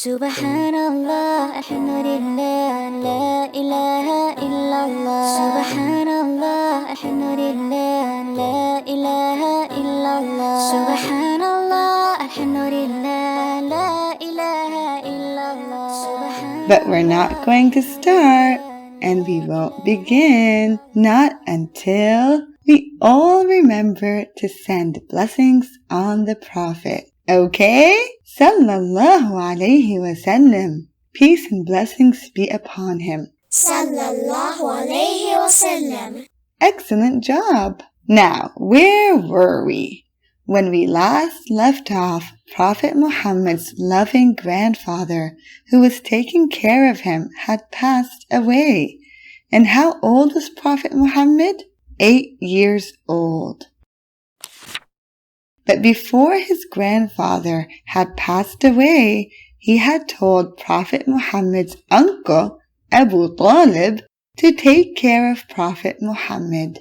Subhanallah, alhamdulillah, la ilaha illallah. Subhanallah, alhamdulillah, la ilaha illallah. Subhanallah, alhamdulillah, la ilaha illallah. But we're not going to start, and we won't begin not until we all remember to send blessings on the Prophet. Okay? Sallallahu alayhi wa sallam. Peace and blessings be upon him. Sallallahu alayhi wa sallam. Excellent job. Now, where were we? When we last left off, Prophet Muhammad's loving grandfather, who was taking care of him, had passed away. And how old was Prophet Muhammad? 8 years old. But before his grandfather had passed away, he had told Prophet Muhammad's uncle, Abu Talib, to take care of Prophet Muhammad.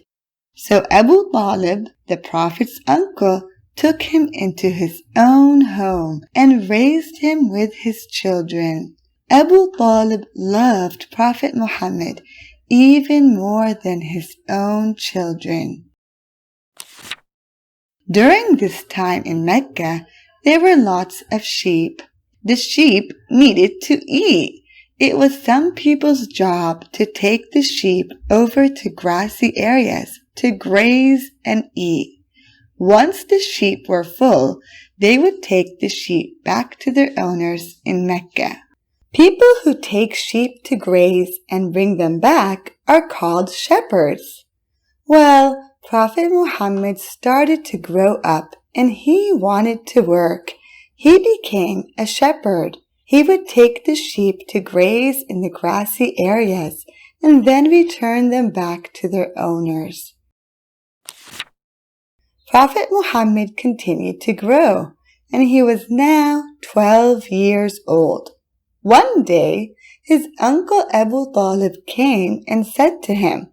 So Abu Talib, the Prophet's uncle, took him into his own home and raised him with his children. Abu Talib loved Prophet Muhammad even more than his own children. During this time in Mecca, there were lots of sheep. The sheep needed to eat. It was some people's job to take the sheep over to grassy areas to graze and eat. Once the sheep were full, they would take the sheep back to their owners in Mecca. People who take sheep to graze and bring them back are called shepherds. Well, Prophet Muhammad started to grow up and he wanted to work. He became a shepherd. He would take the sheep to graze in the grassy areas and then return them back to their owners. Prophet Muhammad continued to grow, and he was now 12 years old. One day, his uncle Abu Talib came and said to him,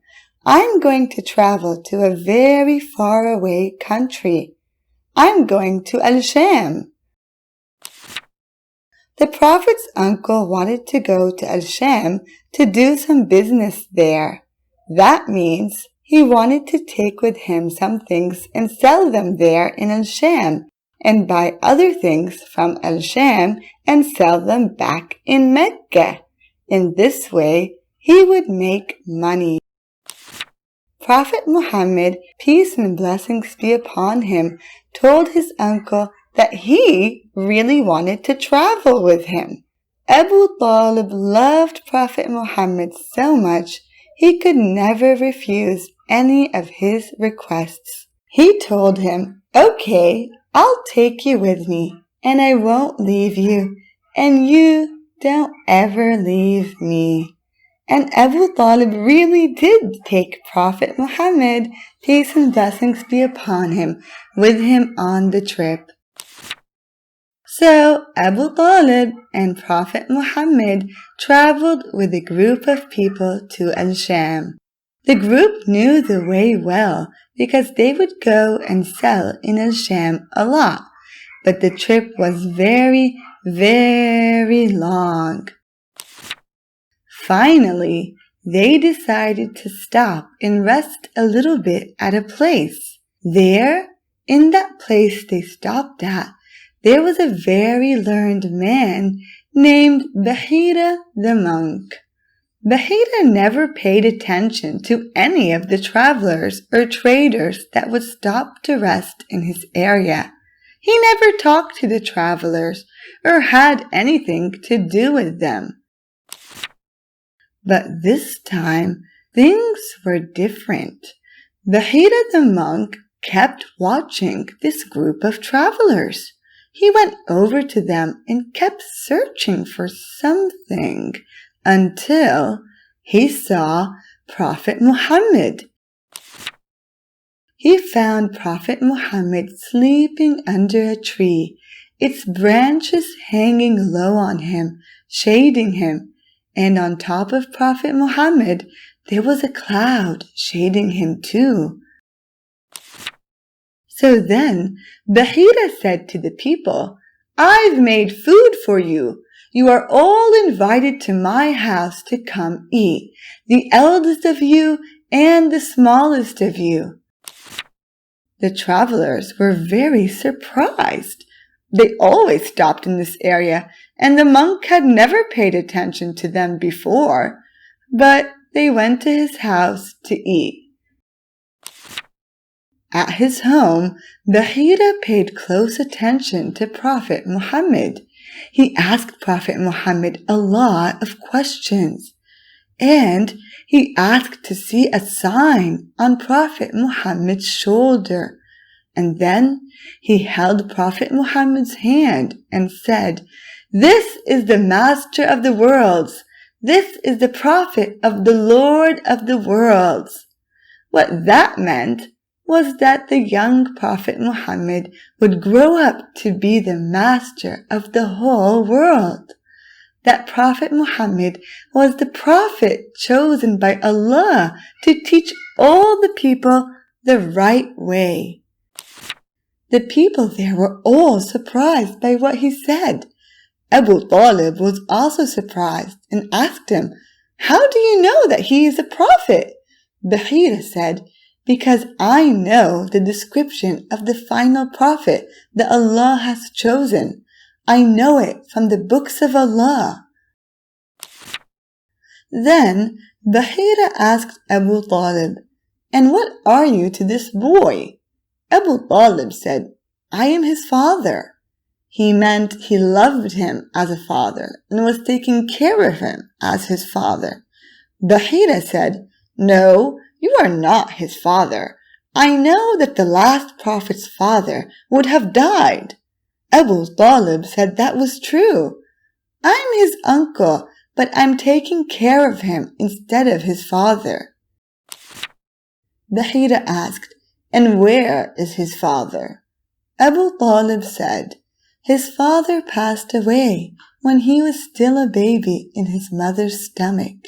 "I'm going to travel to a very faraway country. I'm going to Al-Sham." The Prophet's uncle wanted to go to Al-Sham to do some business there. That means he wanted to take with him some things and sell them there in Al-Sham, and buy other things from Al-Sham and sell them back in Mecca. In this way, he would make money. Prophet Muhammad, peace and blessings be upon him, told his uncle that he really wanted to travel with him. Abu Talib loved Prophet Muhammad so much he could never refuse any of his requests. He told him, "Okay, I'll take you with me, and I won't leave you, and you don't ever leave me." And Abu Talib really did take Prophet Muhammad, peace and blessings be upon him, with him on the trip. So Abu Talib and Prophet Muhammad traveled with a group of people to Al-Sham. The group knew the way well because they would go and sell in Al-Sham a lot, but the trip was very, very long. Finally, they decided to stop and rest a little bit at a place. There, in that place they stopped at, there was a very learned man named Bahira the monk. Bahira never paid attention to any of the travelers or traders that would stop to rest in his area. He never talked to the travelers or had anything to do with them. But this time, things were different. Bahira the monk kept watching this group of travelers. He went over to them and kept searching for something until he saw Prophet Muhammad. He found Prophet Muhammad sleeping under a tree, its branches hanging low on him, shading him, and on top of Prophet Muhammad there was a cloud shading him too. So then Bahira said to the people, "I've made food for you. You are all invited to my house to come eat, the eldest of you and the smallest of you." The travelers were very surprised. They always stopped in this area, and the monk had never paid attention to them before, but they went to his house to eat. At his home, Bahira paid close attention to Prophet Muhammad. He asked Prophet Muhammad a lot of questions, and he asked to see a sign on Prophet Muhammad's shoulder. And then he held Prophet Muhammad's hand and said, "This is the Master of the worlds. This is the Prophet of the Lord of the worlds." What that meant was that the young Prophet Muhammad would grow up to be the master of the whole world. That Prophet Muhammad was the prophet chosen by Allah to teach all the people the right way. The people there were all surprised by what he said. Abu Talib was also surprised and asked him, "How do you know that he is a prophet?" Bahira said, "Because I know the description of the final prophet that Allah has chosen. I know it from the books of Allah." Then Bahira asked Abu Talib, "And what are you to this boy?" Abu Talib said, "I am his father." He meant he loved him as a father and was taking care of him as his father. Bahira said, "No, you are not his father. I know that the last prophet's father would have died." Abu Talib said that was true. "I'm his uncle, but I'm taking care of him instead of his father." Bahira asked, "And where is his father?" Abu Talib said, "His father passed away when he was still a baby in his mother's stomach."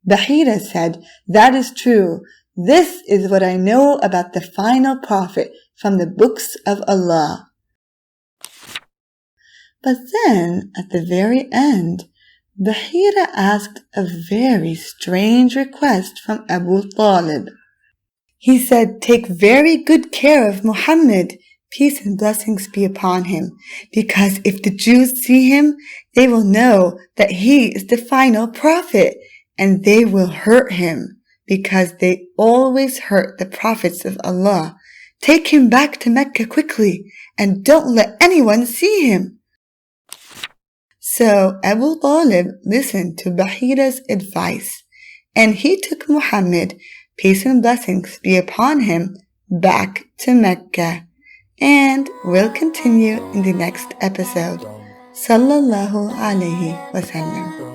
Bahira said, "That is true. This is what I know about the final prophet from the books of Allah." But then, at the very end, Bahira asked a very strange request from Abu Talib. He said, "Take very good care of Muhammad, peace and blessings be upon him, because if the Jews see him, they will know that he is the final prophet, and they will hurt him, because they always hurt the prophets of Allah. Take him back to Mecca quickly, and don't let anyone see him." So Abu Talib listened to Bahira's advice, and he took Muhammad, peace and blessings be upon him, back to Mecca. And we'll continue in the next episode. Sallallahu alayhi wa sallam.